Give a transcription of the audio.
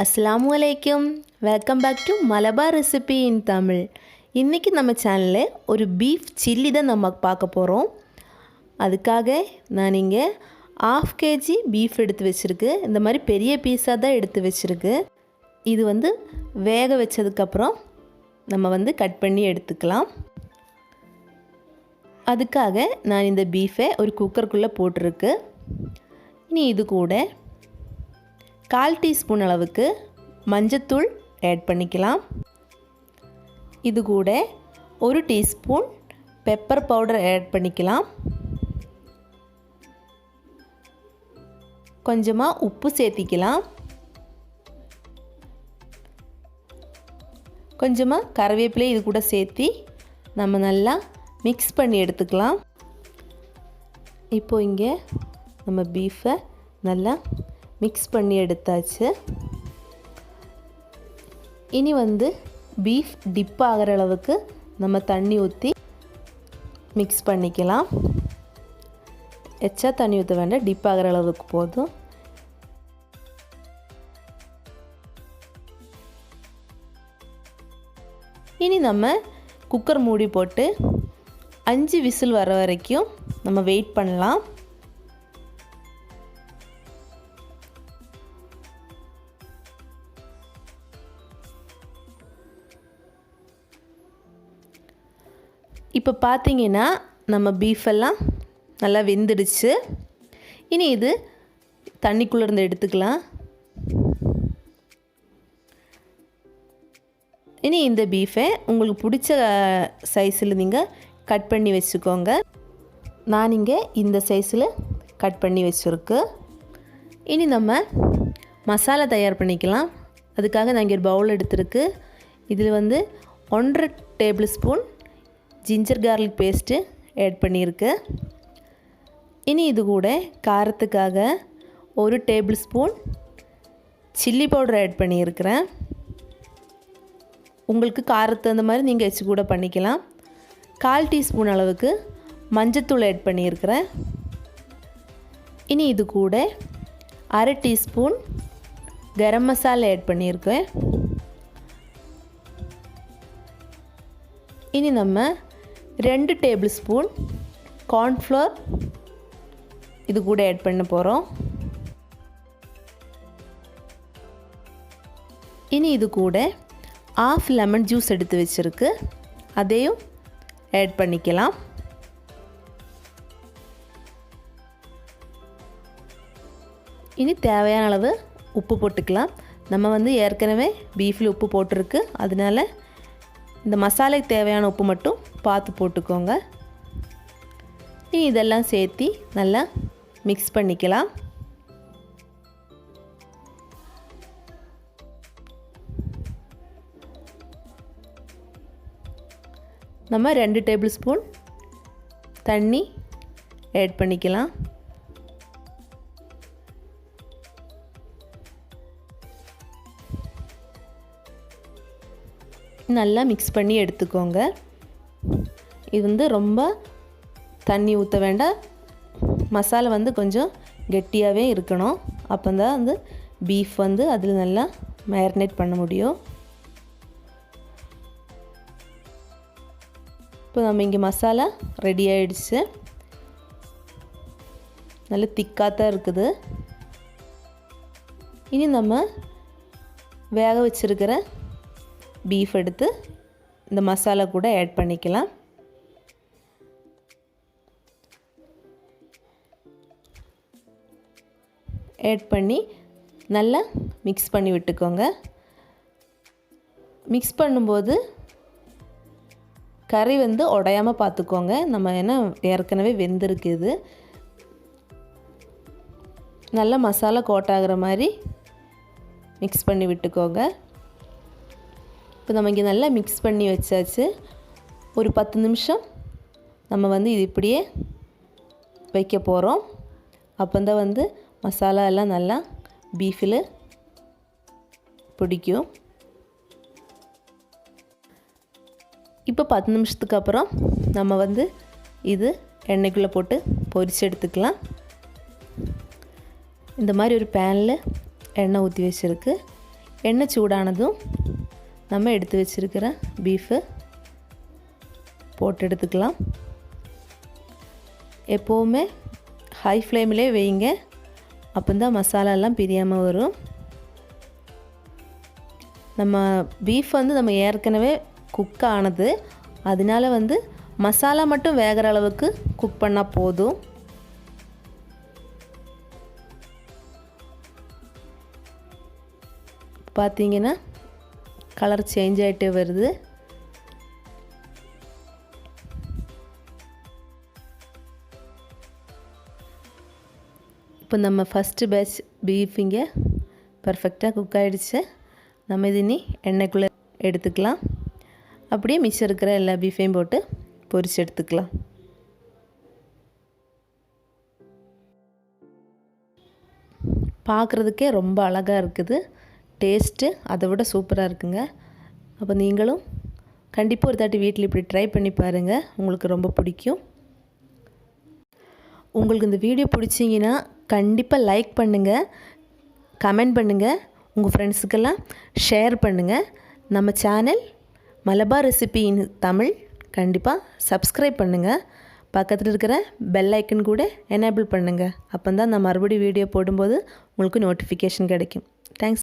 அஸ்ஸலாமு அலைக்கும். Welcome back to Malabar recipe in Tamil. இன்றைக்கி நம்ம சேனலில் ஒரு பீஃப் சில்லி தான் நம்ம பார்க்க போகிறோம். அதுக்காக நான் இங்கே 1/2 kg பீஃப் எடுத்து வச்சுருக்கு. இந்த மாதிரி பெரிய பீஸாக தான் எடுத்து வச்சுருக்கு. இது வேக வச்சதுக்கப்புறம் நம்ம கட் பண்ணி எடுத்துக்கலாம். அதுக்காக நான் இந்த பீஃபை ஒரு குக்கருக்குள்ளே போட்டிருக்கு. இனி இது கூட 1/4 டீஸ்பூன் அளவுக்கு மஞ்சத்தூள் ஆட் பண்ணிக்கலாம். இது கூட 1 டீஸ்பூன் பெப்பர் பவுடர் ஆட் பண்ணிக்கலாம். கொஞ்சமாக உப்பு சேர்த்திக்கலாம். கொஞ்சமாக கறிவேப்பிலை இது கூட சேர்த்தி நம்ம நல்லா மிக்ஸ் பண்ணி எடுத்துக்கலாம். இப்போ இங்கே நம்ம பீஃபை நல்லா மிக்ஸ் பண்ணி எடுத்தாச்சு. இனி பீஃப் டிப் ஆகிற அளவுக்கு நம்ம தண்ணி ஊற்றி மிக்ஸ் பண்ணிக்கலாம். எச்சா தண்ணி ஊற்ற வேண்டாம், டிப் ஆகிற அளவுக்கு போதும். இனி நம்ம குக்கர் மூடி போட்டு 5 விசில் வர வரைக்கும் நம்ம வெயிட் பண்ணலாம். இப்போ பார்த்தீங்கன்னா நம்ம பீஃபெல்லாம் நல்லா வெந்துடுச்சு. இனி இது தண்ணிக்குள்ளே இருந்து எடுத்துக்கலாம். இனி இந்த பீஃபை உங்களுக்கு பிடிச்ச சைஸில் நீங்கள் கட் பண்ணி வச்சுக்கோங்க. நான் இங்கே இந்த சைஸில் கட் பண்ணி வச்சுருக்கு. இனி நம்ம மசாலா தயார் பண்ணிக்கலாம். அதுக்காக நான் இங்கே ஒரு பவுல் எடுத்துருக்கு. இதில் 1.5 tablespoon ginger garlic paste add பண்ணியிருக்கு. இனி இது கூட காரத்துக்காக 1 tablespoon chilli powder add பண்ணியிருக்கிறேன். உங்களுக்கு காரத்து அந்த மாதிரி நீங்கள் வச்சு கூட பண்ணிக்கலாம். 1/4 டீஸ்பூன் அளவுக்கு மஞ்சத்தூள் ஆட் பண்ணியிருக்கிறேன். இனி இது கூட 1/2 டீஸ்பூன் கரம் மசாலா ஆட் பண்ணியிருக்கேன். இனி நம்ம 2 டேபிள் ஸ்பூன் கார்ன்ஃப்ளவர் இது கூட ஆட் பண்ண போகிறோம். இனி இது கூட 1/2 லெமன் ஜூஸ் எடுத்து வச்சுருக்கு. அதையும் ஆட் பண்ணிக்கலாம். இனி தேவையான அளவு உப்பு போட்டுக்கலாம். நம்ம ஏற்கனவே பீஃபில் உப்பு போட்டிருக்கு. அதனால இந்த மசாலைக்கு தேவையான உப்பு மட்டும் பார்த்து போட்டுக்கோங்க. இனி இதெல்லாம் சேர்த்தி நல்லா மிக்ஸ் பண்ணிக்கலாம். நம்ம 2 டேபிள் ஸ்பூன் தண்ணி ஆட் பண்ணிக்கலாம். நல்லா மிக்ஸ் பண்ணி எடுத்துக்கோங்க. இது ரொம்ப தண்ணி ஊற்ற வேண்டாம். மசாலா கொஞ்சம் கெட்டியாகவே இருக்கணும். அப்போ தான் பீஃப் அதில் நல்லா மேரினேட் பண்ண முடியும். இப்போ நம்ம இங்கே மசாலா ரெடி ஆகிடுச்சு. நல்ல திக்காக தான் இருக்குது. இனி நம்ம வேக வச்சுருக்கிற பீஃப் எடுத்து இந்த மசாலா கூட ஆட் பண்ணிக்கலாம். ஆட் பண்ணி நல்லா மிக்ஸ் பண்ணி விட்டுக்கோங்க. மிக்ஸ் பண்ணும்போது கறி உடையாமல் பார்த்துக்கோங்க. நம்ம ஏன்னா ஏற்கனவே வெந்திருக்குது. நல்லா மசாலா கோட் ஆகிற மாதிரி மிக்ஸ் பண்ணி விட்டுக்கோங்க. இப்போ நம்ம இங்கே நல்லா மிக்ஸ் பண்ணி வச்சாச்சு. ஒரு 10 நிமிஷம் நம்ம இது இப்படியே வைக்க போகிறோம். அப்போ தான் மசாலா எல்லாம் நல்லா பீஃபில் பிடிக்கும். இப்போ 10 நிமிஷத்துக்கு அப்புறம் நம்ம இது எண்ணெய்க்குள்ளே போட்டு பொரிச்சு எடுத்துக்கலாம். இந்த மாதிரி ஒரு பேனில் எண்ணெய் ஊற்றி வச்சுருக்கு. எண்ணெய் சூடானதும் நம்ம எடுத்து வச்சுருக்கிற பீஃபு போட்டு எடுத்துக்கலாம். எப்போவுமே ஹை ஃப்ளேமிலே வைங்க, அப்போ தான் மசாலாலாம் பிரியாமல் வரும். நம்ம பீஃப் நம்ம ஏற்கனவே குக் ஆனது, அதனால மசாலா மட்டும் வேகிற அளவுக்கு குக் பண்ணால் போதும். பார்த்தீங்கன்னா கலர் சேஞ்ச் ஆகிட்டே வருது. இப்போ நம்ம ஃபஸ்ட்டு பேட்ச் பீஃப் இங்கே பர்ஃபெக்டாக குக் ஆகிடுச்சு. நம்ம இது இனி எண்ணெய்க்குள்ளே எடுத்துக்கலாம். அப்படியே மிச்சம் இருக்கிற எல்லா பீஃபையும் போட்டு பொரிச்சு எடுத்துக்கலாம். பார்க்குறதுக்கே ரொம்ப அழகாக இருக்குது. டேஸ்ட்டு அதை விட சூப்பராக இருக்குங்க. அப்போ நீங்களும் கண்டிப்பாக ஒரு தாட்டி வீட்டில் இப்படி ட்ரை பண்ணி பாருங்கள், உங்களுக்கு ரொம்ப பிடிக்கும். உங்களுக்கு இந்த வீடியோ பிடிச்சிங்கன்னா கண்டிப்பாக லைக் பண்ணுங்கள், கமெண்ட் பண்ணுங்கள், உங்கள் ஃப்ரெண்ட்ஸுக்கெல்லாம் ஷேர் பண்ணுங்கள். நம்ம channel Malabar recipe in Tamil கண்டிப்பாக சப்ஸ்கிரைப் பண்ணுங்கள். பக்கத்தில் இருக்கிற பெல் ஐக்கன் கூட எனேபிள் பண்ணுங்கள். அப்போ தான் நான் மறுபடியும் வீடியோ போடும்போது உங்களுக்கு நோட்டிஃபிகேஷன் கிடைக்கும். தேங்க்ஸ்.